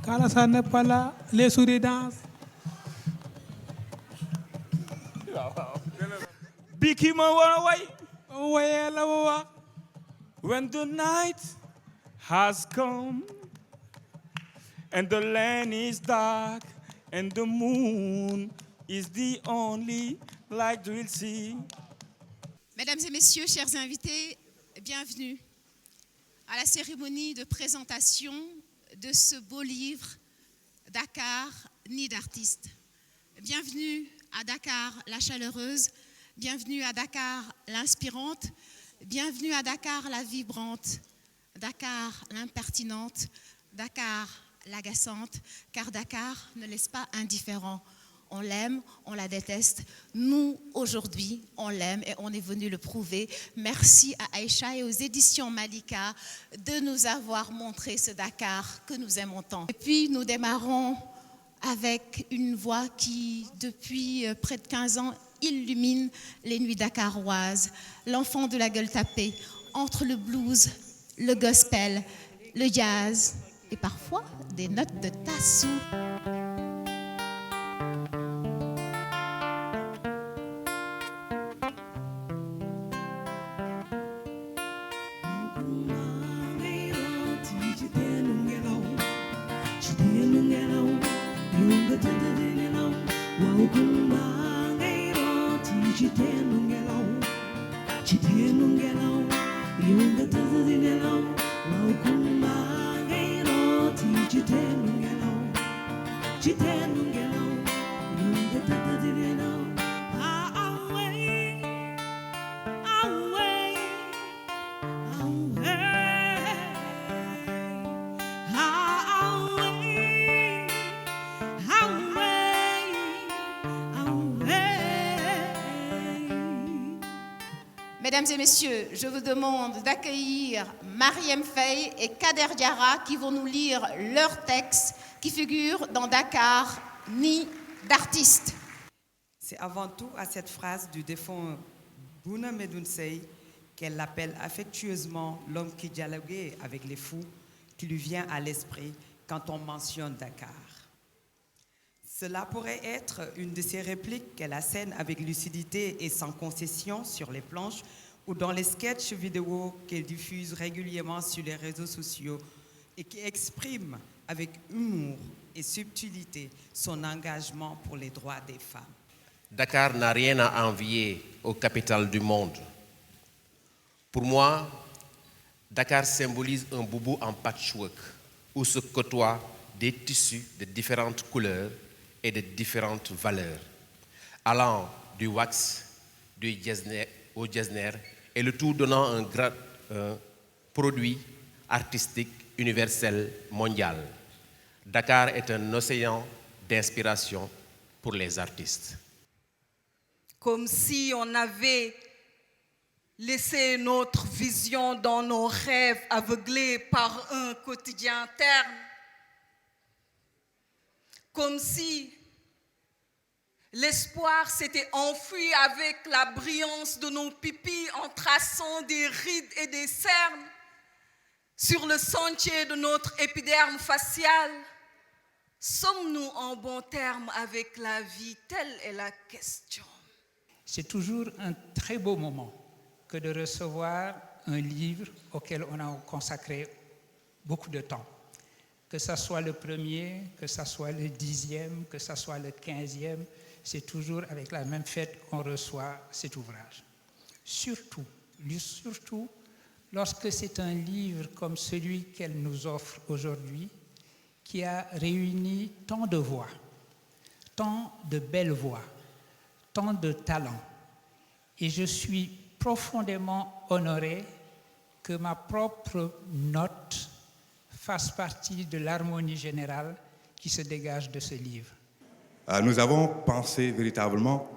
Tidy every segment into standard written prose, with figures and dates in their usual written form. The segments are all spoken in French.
Quand ça n'est pas là, les souris dansent. Biki ma wanna way. Ouais, là, ouais. When the night has come and the land is dark and the moon is the only light we'll see. Mesdames et messieurs, chers invités, bienvenue à la cérémonie de présentation de ce beau livre, Dakar, nid d'artiste. Bienvenue à Dakar, la chaleureuse. Bienvenue à Dakar, l'inspirante. Bienvenue à Dakar, la vibrante. Dakar, l'impertinente. Dakar, l'agaçante. Car Dakar ne laisse pas indifférent. On l'aime, on la déteste. Nous, aujourd'hui, on l'aime et on est venu le prouver. Merci à Aïcha et aux éditions Malika de nous avoir montré ce Dakar que nous aimons tant. Et puis, nous démarrons avec une voix qui, depuis près de 15 ans, illumine les nuits dakaroises. L'enfant de la gueule tapée, entre le blues, le gospel, le jazz et parfois des notes de tassou. Mesdames et messieurs, je vous demande d'accueillir Mariem Faye et Kader Diarra qui vont nous lire leur texte qui figure dans Dakar, nid d'artiste. C'est avant tout à cette phrase du défunt Bouna Medoun Sey qu'elle appelle affectueusement l'homme qui dialoguait avec les fous, qui lui vient à l'esprit quand on mentionne Dakar. Cela pourrait être une de ces répliques qu'elle assène avec lucidité et sans concession sur les planches ou dans les sketchs vidéo qu'elle diffuse régulièrement sur les réseaux sociaux et qui exprime avec humour et subtilité son engagement pour les droits des femmes. Dakar n'a rien à envier aux capitales du monde. Pour moi, Dakar symbolise un boubou en patchwork où se côtoient des tissus de différentes couleurs et de différentes valeurs, allant du wax au getzner et le tout donnant un produit artistique universel mondial. Dakar est un océan d'inspiration pour les artistes. Comme si on avait laissé notre vision dans nos rêves aveuglés par un quotidien terne. Comme si l'espoir s'était enfui avec la brillance de nos pipis en traçant des rides et des cernes sur le sentier de notre épiderme facial. Sommes-nous en bon terme avec la vie? Telle est la question. C'est toujours un très beau moment que de recevoir un livre auquel on a consacré beaucoup de temps. Que ce soit le premier, que ce soit le 10e, que ce soit le 15e, c'est toujours avec la même fête qu'on reçoit cet ouvrage. Surtout, lorsque c'est un livre comme celui qu'elle nous offre aujourd'hui, qui a réuni tant de voix, tant de belles voix, tant de talents. Et je suis profondément honoré que ma propre note fasse partie de l'harmonie générale qui se dégage de ce livre. Nous avons pensé véritablement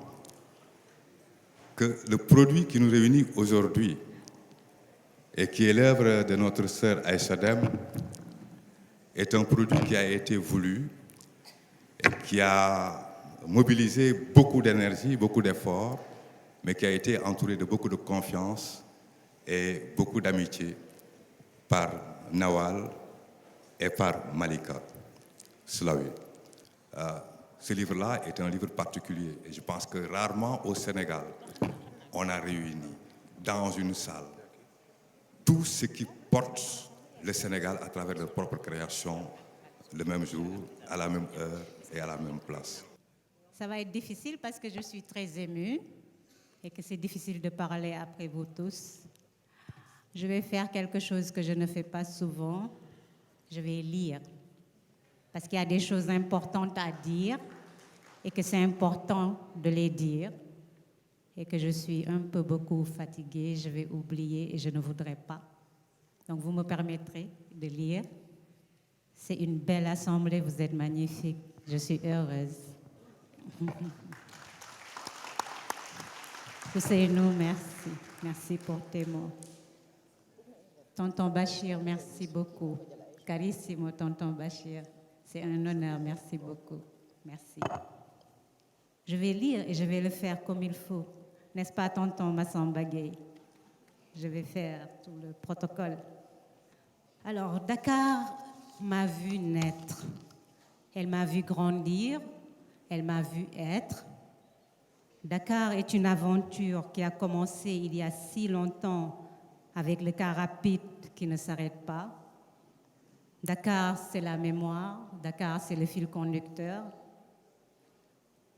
que le produit qui nous réunit aujourd'hui et qui est l'œuvre de notre sœur Aïcha Dème est un produit qui a été voulu et qui a mobilisé beaucoup d'énergie, beaucoup d'efforts, mais qui a été entouré de beaucoup de confiance et beaucoup d'amitié par Nawal et par Malika. Slaoui. Ce livre-là est un livre particulier et je pense que rarement au Sénégal, on a réuni dans une salle tout ce qui porte le Sénégal à travers leur propre création, le même jour, à la même heure et à la même place. Ça va être difficile parce que je suis très émue et que c'est difficile de parler après vous tous. Je vais faire quelque chose que je ne fais pas souvent. Je vais lire parce qu'il y a des choses importantes à dire et que c'est important de les dire et que je suis un peu beaucoup fatiguée, je vais oublier et je ne voudrais pas. Donc vous me permettrez de lire. C'est une belle assemblée, vous êtes magnifiques. Je suis heureuse. Ousseynou, merci. Merci pour tes mots. Tonton Bachir, merci beaucoup. Carissimo, tonton Bachir. C'est un honneur, merci beaucoup. Merci. Je vais lire et je vais le faire comme il faut. N'est-ce pas, tonton Massamba Gueye? Je vais faire tout le protocole. Alors, Dakar m'a vu naître. Elle m'a vu grandir. Elle m'a vu être. Dakar est une aventure qui a commencé il y a si longtemps avec le car rapide qui ne s'arrête pas. Dakar, c'est la mémoire. Dakar, c'est le fil conducteur.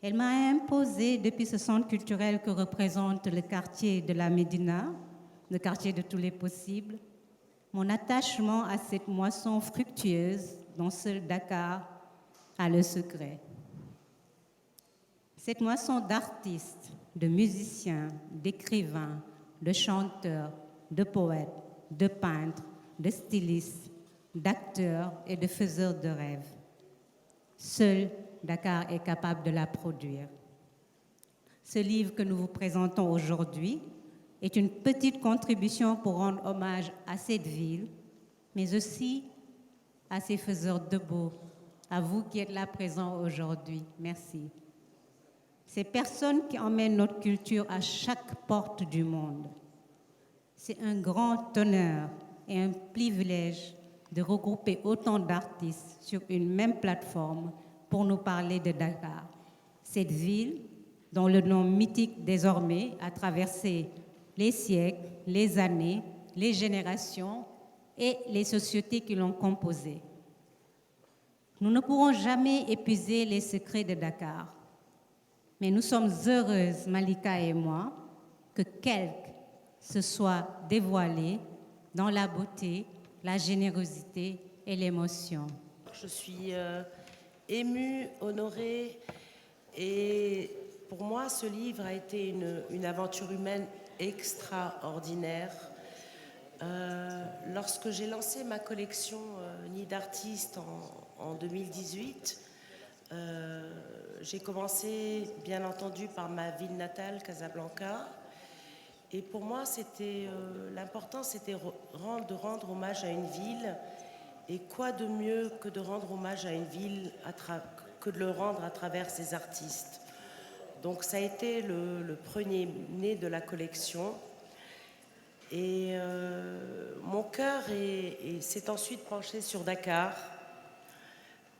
Elle m'a imposé, depuis ce centre culturel que représente le quartier de la Médina, le quartier de tous les possibles, mon attachement à cette moisson fructueuse dont seul Dakar a le secret. Cette moisson d'artistes, de musiciens, d'écrivains, de chanteurs, de poètes, de peintres, de stylistes, d'acteurs et de faiseurs de rêves. Seul Dakar est capable de la produire. Ce livre que nous vous présentons aujourd'hui est une petite contribution pour rendre hommage à cette ville, mais aussi à ses faiseurs de beau, à vous qui êtes là présents aujourd'hui. Merci. Ces personnes qui emmènent notre culture à chaque porte du monde. C'est un grand honneur et un privilège de regrouper autant d'artistes sur une même plateforme pour nous parler de Dakar, cette ville dont le nom mythique désormais a traversé les siècles, les années, les générations et les sociétés qui l'ont composée. Nous ne pourrons jamais épuiser les secrets de Dakar, mais nous sommes heureuses, Malika et moi, que quelques se soient dévoilés dans la beauté, la générosité et l'émotion. Je suis émue, honorée, et pour moi, ce livre a été une aventure humaine extraordinaire. Lorsque j'ai lancé ma collection Nid d'artistes en 2018, j'ai commencé, bien entendu, par ma ville natale, Casablanca. Et pour moi, l'important, c'était de rendre hommage à une ville. Et quoi de mieux que de rendre hommage à une ville que de le rendre à travers ses artistes. Donc ça a été le premier-né de la collection. Et mon cœur s'est ensuite penché sur Dakar,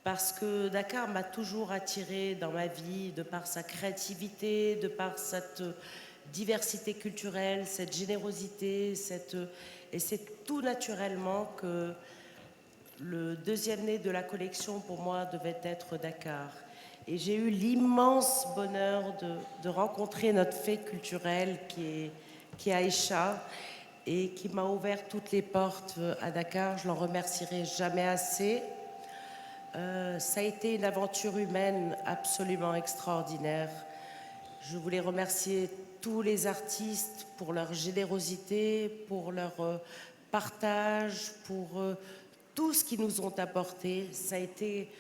parce que Dakar m'a toujours attirée dans ma vie, de par sa créativité, de par cette diversité culturelle, cette générosité, et c'est tout naturellement que le deuxième né de la collection pour moi devait être Dakar. Et j'ai eu l'immense bonheur de rencontrer notre fée culturelle qui est Aïcha et qui m'a ouvert toutes les portes à Dakar. Je l'en remercierai jamais assez. Ça a été une aventure humaine absolument extraordinaire. Je voulais remercier tous les artistes pour leur générosité, pour leur partage, pour tout ce qu'ils nous ont apporté. Ça a été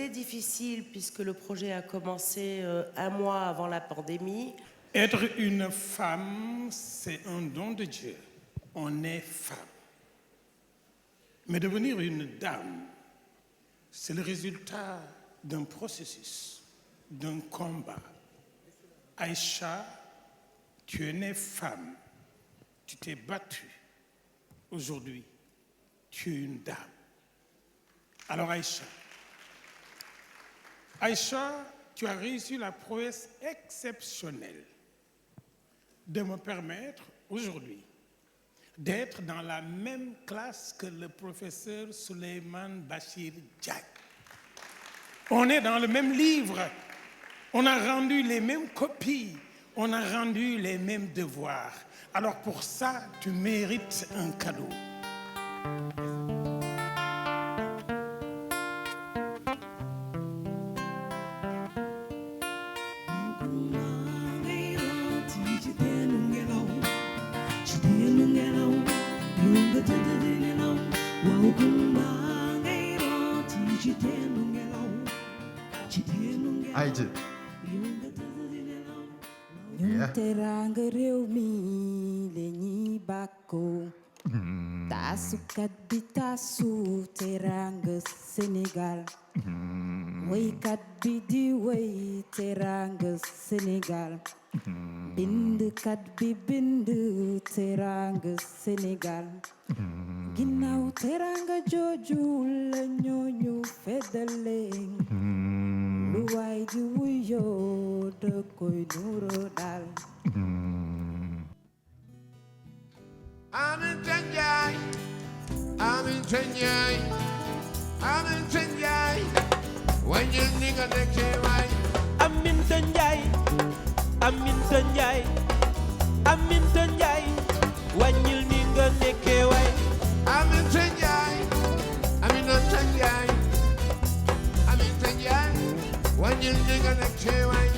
difficile puisque le projet a commencé un mois avant la pandémie. Être une femme, c'est un don de Dieu. On est femme. Mais devenir une dame, c'est le résultat d'un processus, d'un combat. Aïcha, tu es née femme, tu t'es battue. Aujourd'hui, tu es une dame. Alors Aïcha, tu as réussi la prouesse exceptionnelle de me permettre aujourd'hui d'être dans la même classe que le professeur Souleymane Bachir Diagne. On est dans le même livre, on a rendu les mêmes copies, on a rendu les mêmes devoirs. Alors pour ça, tu mérites un cadeau. Aïdje. Teranga réew mi le ñi bàkko taasukat bi taasu teranga Sénégal woykat bi di woy teranga Sénégal bindkat bi bind teranga Sénégal ginnaaw teranga jooju la ñooñu feddale lu waay di wuyoo da koy nuro dal Aminta Njaay Aminta Njaay Aminta Njaay wàññil ni nga nekkee waay Aminta Njaay Aminta Njaay Aminta Njaay wàññil ni nga nekkee waay Aminta Njaay Aminata Njaay Aminta Njaay wàññil ni nga nekkee waay